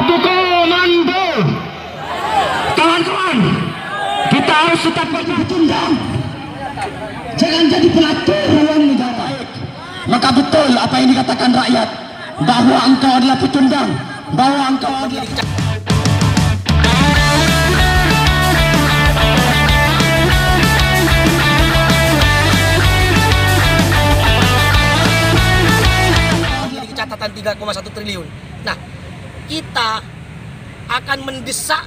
Satu komando. Kawan-kawan, kita harus tetap berpecundang. Jangan jadi pelatur ruang negara. Maka betul apa yang dikatakan rakyat, bahwa engkau adalah pecundang, bahwa engkau adalah catatan 3,1 triliun. Nah, kita akan mendesak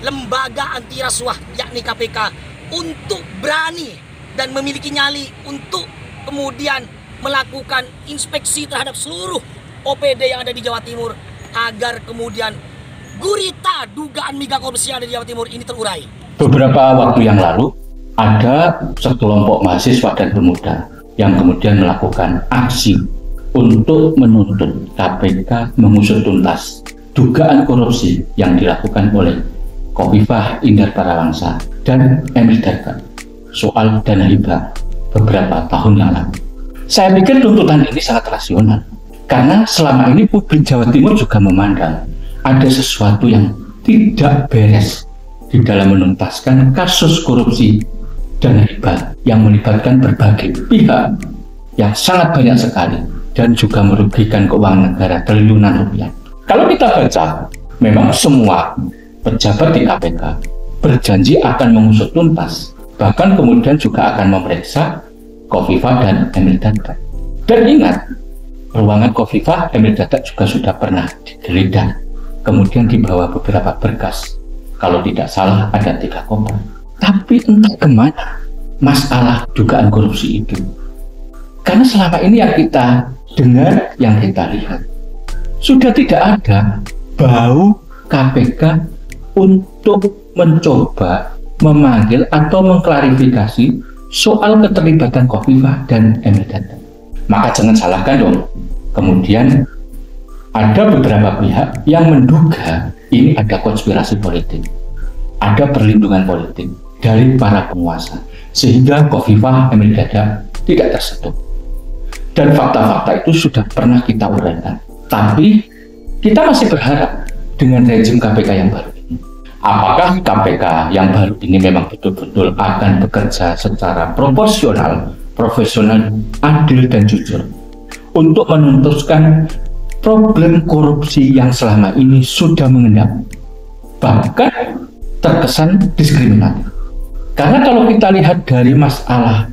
lembaga anti rasuah yakni KPK untuk berani dan memiliki nyali untuk kemudian melakukan inspeksi terhadap seluruh OPD yang ada di Jawa Timur agar kemudian gurita dugaan mega korupsi yang ada di Jawa Timur ini terurai. Beberapa waktu yang lalu ada sekelompok mahasiswa dan pemuda yang kemudian melakukan aksi untuk menuntut KPK mengusut tuntas dugaan korupsi yang dilakukan oleh Khofifah Indar Parawansa dan Emil Dardak soal dana hibah beberapa tahun yang lalu. Saya pikir tuntutan ini sangat rasional karena selama ini publik Jawa Timur juga memandang ada sesuatu yang tidak beres di dalam menuntaskan kasus korupsi dana hibah yang melibatkan berbagai pihak yang sangat banyak sekali dan juga merugikan keuangan negara triliunan rupiah. Kalau kita baca, memang semua pejabat di KPK berjanji akan mengusut tuntas, bahkan kemudian juga akan memeriksa Khofifah dan Emil Dardak. Dan ingat, ruangan Khofifah, Emil Dardak juga sudah pernah digeledah, kemudian dibawa beberapa berkas. Kalau tidak salah ada 3 koper. Tapi entah kemana masalah dugaan korupsi itu. Karena selama ini yang kita dengar, yang kita lihat, sudah tidak ada bau KPK untuk mencoba memanggil atau mengklarifikasi soal keterlibatan Khofifah dan Emil Dardak. Maka jangan salahkan dong, kemudian ada beberapa pihak yang menduga ini ada konspirasi politik, ada perlindungan politik dari para penguasa, sehingga Khofifah, Emil Dardak tidak tersentuh. Dan fakta-fakta itu sudah pernah kita uraikan. Tapi kita masih berharap dengan rejim KPK yang baru ini. Apakah KPK yang baru ini memang betul-betul akan bekerja secara proporsional, profesional, adil, dan jujur untuk menuntaskan problem korupsi yang selama ini sudah mengendap, bahkan terkesan diskriminatif. Karena kalau kita lihat dari masalah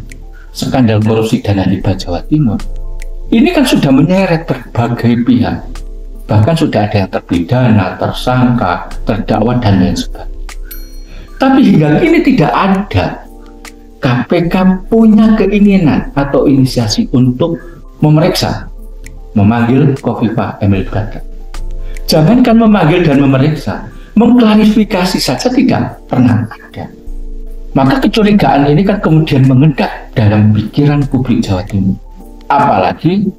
skandal korupsi dana hibah Jawa Timur, ini kan sudah menyeret berbagai pihak, bahkan sudah ada yang terpidana, tersangka, terdakwa, dan lain sebagainya. Tapi hingga kini tidak ada KPK punya keinginan atau inisiasi untuk memeriksa, memanggil Khofifah, Emil Dardak. Jangankan memanggil dan memeriksa, mengklarifikasi saja tidak pernah ada. Maka kecurigaan ini kan kemudian mengendap dalam pikiran publik Jawa Timur. Apalagi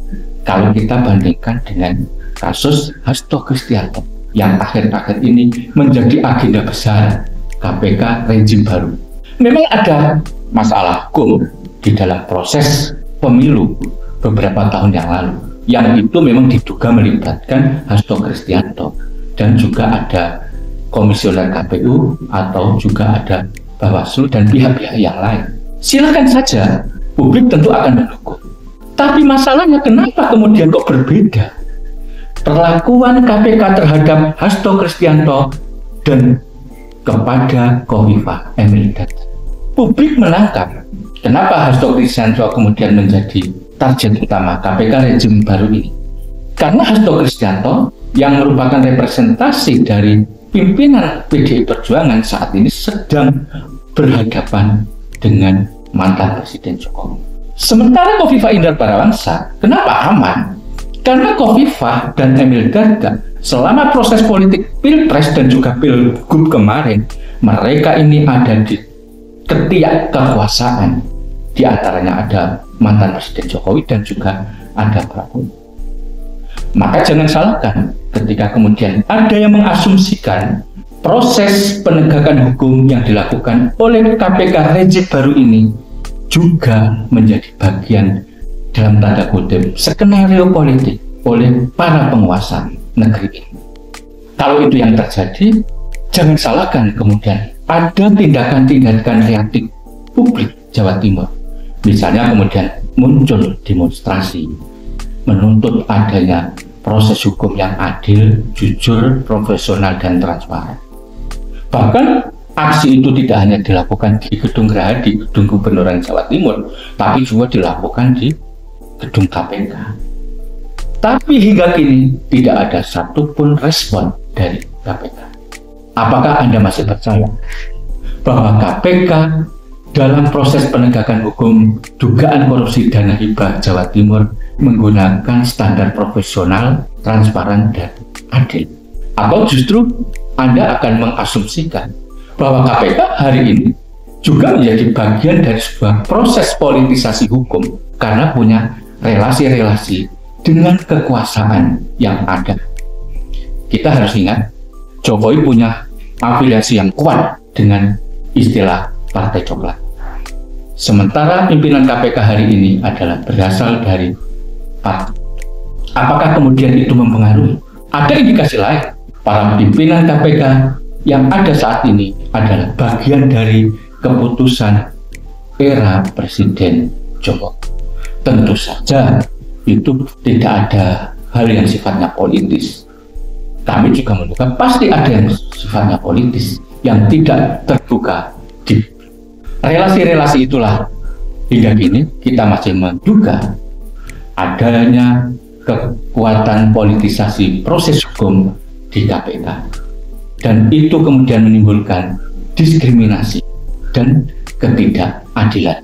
kalau kita bandingkan dengan kasus Hasto Kristianto yang akhir-akhir ini menjadi agenda besar KPK rejim baru. Memang ada masalah hukum di dalam proses pemilu beberapa tahun yang lalu, yang itu memang diduga melibatkan Hasto Kristianto, dan juga ada komisioner KPU atau juga ada Bawaslu dan pihak-pihak yang lain. Silakan saja, publik tentu akan mendukung. Tapi masalahnya kenapa kemudian kok berbeda perlakuan KPK terhadap Hasto Kristianto dan kepada Khofifah, Emil Dardak? Publik menangkap kenapa Hasto Kristianto kemudian menjadi target utama KPK rejim baru ini. Karena Hasto Kristianto yang merupakan representasi dari pimpinan PDI Perjuangan saat ini sedang berhadapan dengan mantan Presiden Jokowi. Sementara Khofifah Indar Parawansa, kenapa aman? Karena Khofifah dan Emil Dardak selama proses politik Pilpres dan juga Pilgub kemarin, mereka ini ada di ketiak kekuasaan. Di antaranya ada mantan Presiden Jokowi dan juga ada Prabowo. Maka jangan salahkan ketika kemudian ada yang mengasumsikan proses penegakan hukum yang dilakukan oleh KPK rejim baru ini juga menjadi bagian dalam tanda kutip skenario politik oleh para penguasa negeri ini. Kalau itu yang terjadi, jangan salahkan kemudian ada tindakan-tindakan reaktif publik Jawa Timur. Misalnya kemudian muncul demonstrasi menuntut adanya proses hukum yang adil, jujur, profesional, dan transparan. Bahkan aksi itu tidak hanya dilakukan di Gedung Geraha, di Gedung Gubernuran Jawa Timur, tapi juga dilakukan di Gedung KPK. Tapi hingga kini tidak ada satupun respon dari KPK. Apakah Anda masih percaya bahwa KPK dalam proses penegakan hukum dugaan korupsi dana hibah Jawa Timur menggunakan standar profesional, transparan, dan adil? Atau justru Anda akan mengasumsikan bahwa KPK hari ini juga menjadi bagian dari sebuah proses politisasi hukum karena punya relasi-relasi dengan kekuasaan yang ada? Kita harus ingat, Jokowi punya afiliasi yang kuat dengan istilah Partai Coklat. Sementara pimpinan KPK hari ini adalah berasal dari partai. Apakah kemudian itu mempengaruhi? Ada indikasi lain. Para pimpinan KPK yang ada saat ini adalah bagian dari keputusan era Presiden Jokowi. Tentu saja itu tidak ada hal yang sifatnya politis. Kami juga menduga pasti ada yang sifatnya politis yang tidak terbuka di relasi-relasi itulah hingga kini kita masih menduga adanya kekuatan politisasi proses hukum di KPK, dan itu kemudian menimbulkan diskriminasi dan ketidakadilan.